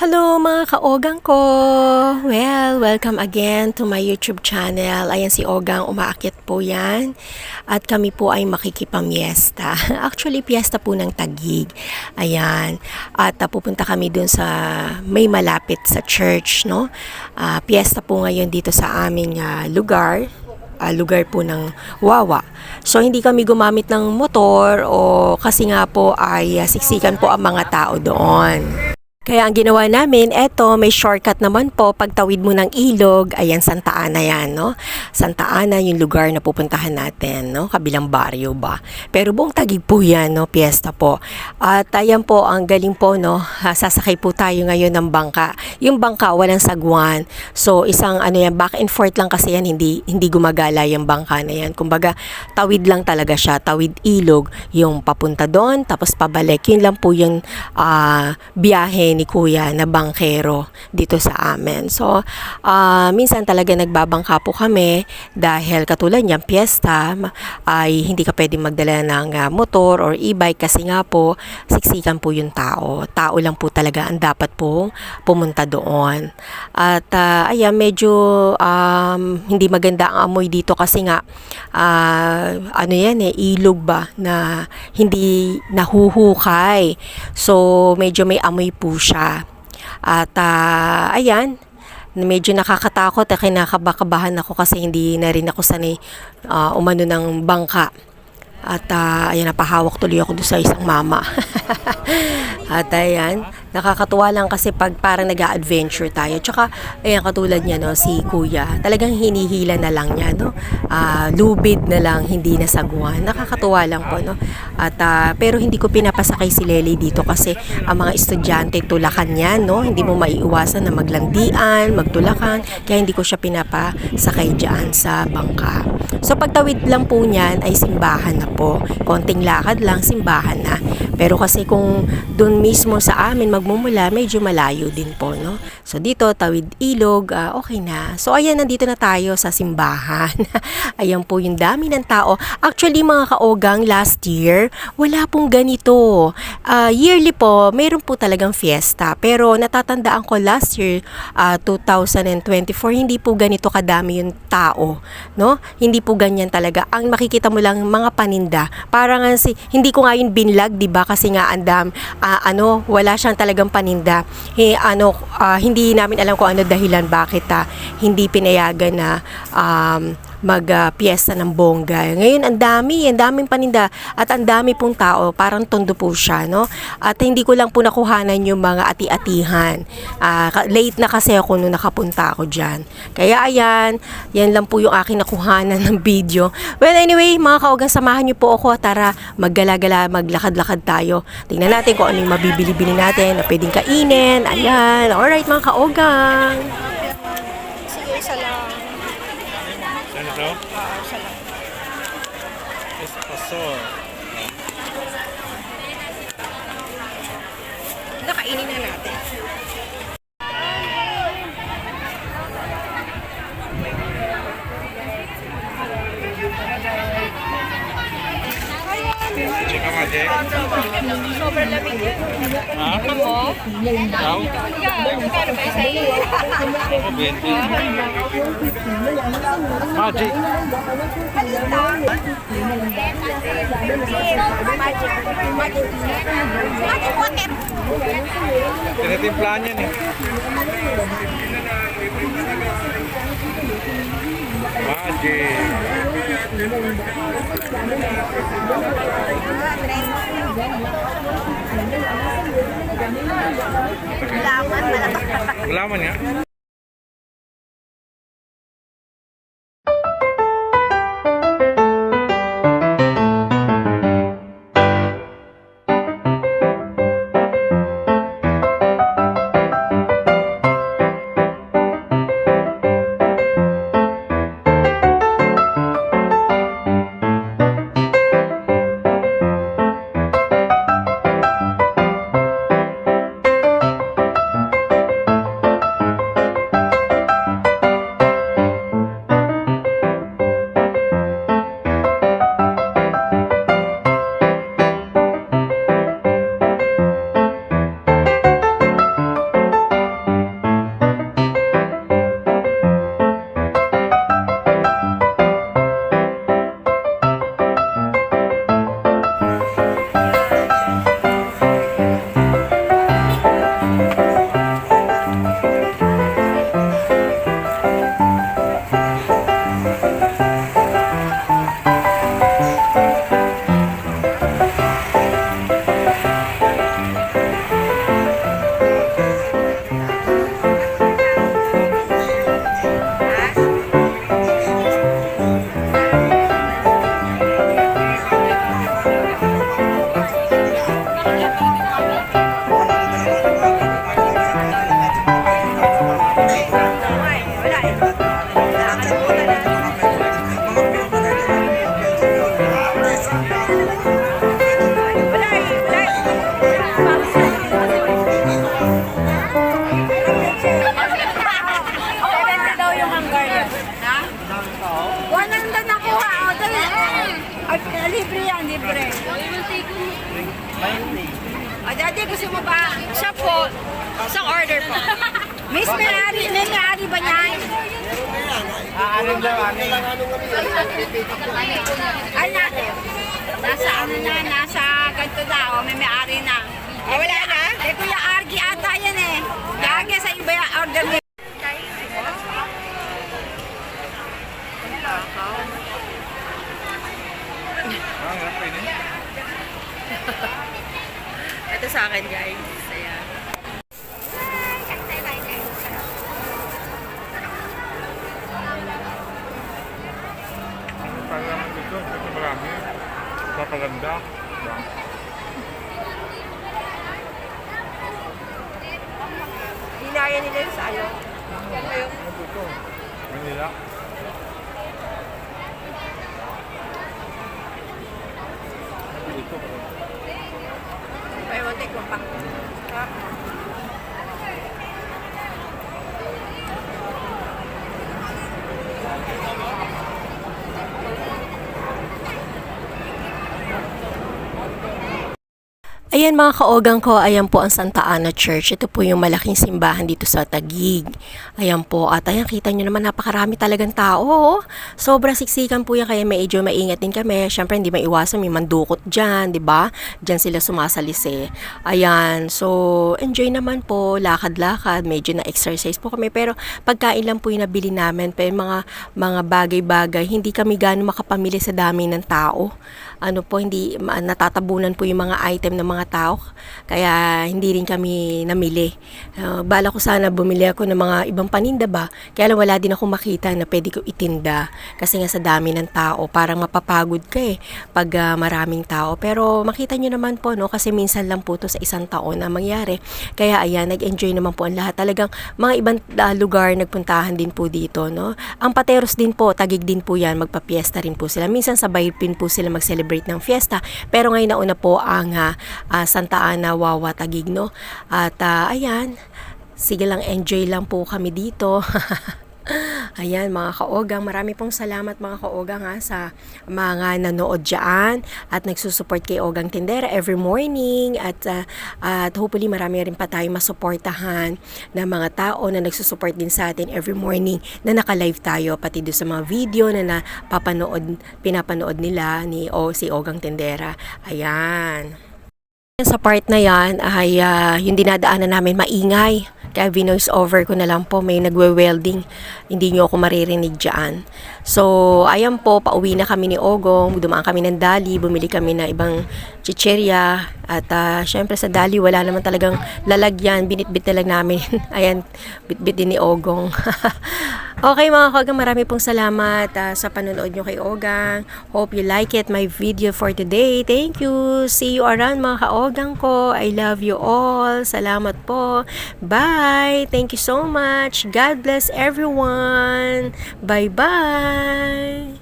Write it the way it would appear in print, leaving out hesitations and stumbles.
Hello mga ka-ogang ko! Well, welcome again to my YouTube channel. Ayan si Ogang, umaakyat po yan. At kami po ay makikipamiesta. Actually, piyesta po ng Taguig. Ayan. At pupunta kami dun sa may malapit sa church, no? Piyesta po ngayon dito sa aming lugar. Lugar po ng Wawa. So hindi kami gumamit ng motor o kasi nga po ay siksikan po ang mga tao doon. Kaya ang ginawa namin, eto, may shortcut naman po, pagtawid mo ng ilog, ayan, Santa Ana yan, no? Santa Ana, yung lugar na pupuntahan natin, no? Kabilang baryo ba? Pero buong Taguig po yan, no? Piyesta po. At ayan po, ang galing po, no? Sasakay po tayo ngayon ng bangka. Yung bangka, walang sagwan. So, isang, yan, back and forth lang kasi yan, hindi gumagala yung bangka na yan. Kumbaga, tawid lang talaga siya, tawid ilog, yung papunta doon, tapos pabalik. Yun lang po yung biyahe ni Kuya na bangkero dito sa amin. So, minsan talaga nagbabangka po kami dahil katulad niyan, piyesta, ay hindi ka pwedeng magdala ng motor or e-bike kasi nga po, siksikan po yung tao. Tao lang po talaga ang dapat po pumunta doon. At ayan, medyo hindi maganda ang amoy dito kasi nga, ilog ba na hindi nahuhukay. So, medyo may amoy po siya. At ayan, medyo nakakatakot at kinakabahan ako kasi hindi na rin ako sanay umano ng bangka. At ayan, napahawak tuloy ako doon sa isang mama. At ayan, nakakatuwa lang kasi pag parang nag-a-adventure tayo. Tsaka, ayan, katulad niya, no, si Kuya, talagang hinihila na lang niya, no? Lubid na lang, hindi nasagwan. Nakakatuwa lang po, no? At, pero hindi ko pinapasakay si Lely dito kasi ang mga estudyante tulakan yan, no? Hindi mo maiiwasan na maglandian, magtulakan, kaya hindi ko siya pinapasakay dyan sa bangka. So, pagtawid lang po niyan ay simbahan na po. Konting lakad lang, simbahan na. Pero kasi kung doon mismo sa amin magmumula, medyo malayo din po, no? So dito, tawid ilog, okay na. So ayan, nandito na tayo sa simbahan. Ayan po yung dami ng tao. Actually, mga kaogang, last year, wala pong ganito. Yearly po, mayroon po talagang fiesta. Pero natatandaan ko last year, 2024, hindi po ganito kadami yung tao, no? Hindi po ganyan talaga. Ang makikita mo lang mga paninda. Parang hindi ko nga yun binlag, 'di ba? Kasi nga wala siyang talagang paninda. Hindi namin alam kung ano dahilan bakit hindi pinayagan na mag-piyesta ng bongga. Ngayon, ang daming paninda at ang dami pong tao, parang tondo po siya, no? At hindi ko lang po nakuhanan yung mga ati-atihan. Late na kasi ako nung nakapunta ako dyan. Kaya ayan, yan lang po yung aking nakuhanan ng video. Well, anyway, mga kaogang, samahan niyo po ako. Tara, maggala-gala, maglakad-lakad tayo. Tingnan natin kung ano yung mabibili-bili natin na pwedeng kainin. Ayan, alright mga kaogang. Sige, isa lang. Ano to? Isa lang. Espasol. Nakainin na natin. Check ka Jack. Sobrang lamig yun. Ha? Ako? Ikaw? Kano ba isa iyo? Ako, 20. Magic. Tinitimplahan yan eh. Magic. Gulaman nga. Ate, gusto mo ba? Siya po. Isang order po. Miss, may-ari ba niyan? Aanin lang, aanin. Ay, nasa ano na, nasa ganito na. O, may-ari na. Wala na? Kuya Argy ata yan eh. Argy, sa iba yung order niya. Harap pa yun. Ito sa akin, guys. Ayan. Para naman dito, kasi marami. Papaganda. Hinaya nila yung sa ano. Dito, Manila. Dito. May take mo pa. Ayan mga kaogang ko, ayan po ang Santa Ana Church. Ito po yung malaking simbahan dito sa Taguig. Ayan po, at ayan kita nyo naman napakarami talagang tao. Oh. Sobra siksikan po yan, kaya medyo maingat din kami. Siyempre hindi maiwasan, may mandukot dyan, di ba? Dyan sila sumasalisi. Ayan, so enjoy naman po, lakad-lakad, medyo na-exercise po kami. Pero pagkain lang po yung nabili namin, pero mga bagay-bagay, hindi kami gano'ng makapamili sa dami ng tao. Ano po, hindi natatabunan po yung mga item ng mga tao, kaya hindi rin kami namili. Bala ko sana bumili ako ng mga ibang paninda ba, kaya lang wala din ako makita na pwede ko itinda kasi nga sa dami ng tao, parang mapapagod ka pag maraming tao. Pero makita nyo naman po, no, kasi minsan lang po to sa isang taon na mangyari, kaya ayan, nag-enjoy naman po ang lahat. Talagang mga ibang lugar nagpuntahan din po dito, no. Ang Pateros din po, Taguig din po yan, magpapiesta rin po sila. Minsan sabay pin po sila mag-celebrate ng fiesta, pero ngayon nauna po ang Santa Ana, Wawa, Taguig, no? At ayan, sige lang, enjoy lang po kami dito. Ayan mga kaogang, marami pong salamat mga kaogang sa mga nanood dyan at nagsusupport kay Ogang Tindera every morning, at hopefully marami rin pa tayong masuportahan na mga tao na nagsusupport din sa atin every morning na naka-live tayo, pati doon sa mga video na pinapanood nila ni si Ogang Tindera. Ayan. Sa part na yan ay yung dinadaanan namin maingay. Kaya vinoise over ko na lang po, may nagwe-welding. Hindi nyo ako maririnig dyan. So, ayan po, pauwi na kami ni Ogong. Dumaan kami ng Dali, bumili kami ng ibang chicherya. At syempre sa Dali, wala naman talagang lalagyan. Binitbit na lang namin. Ayan, bitbit din ni Ogong. Okay mga kaogang, marami pong salamat sa panonood nyo kay Ogang. Hope you like it, my video for today. Thank you. See you around mga kaogang ko. I love you all. Salamat po. Bye. Thank you so much. God bless everyone. Bye-bye.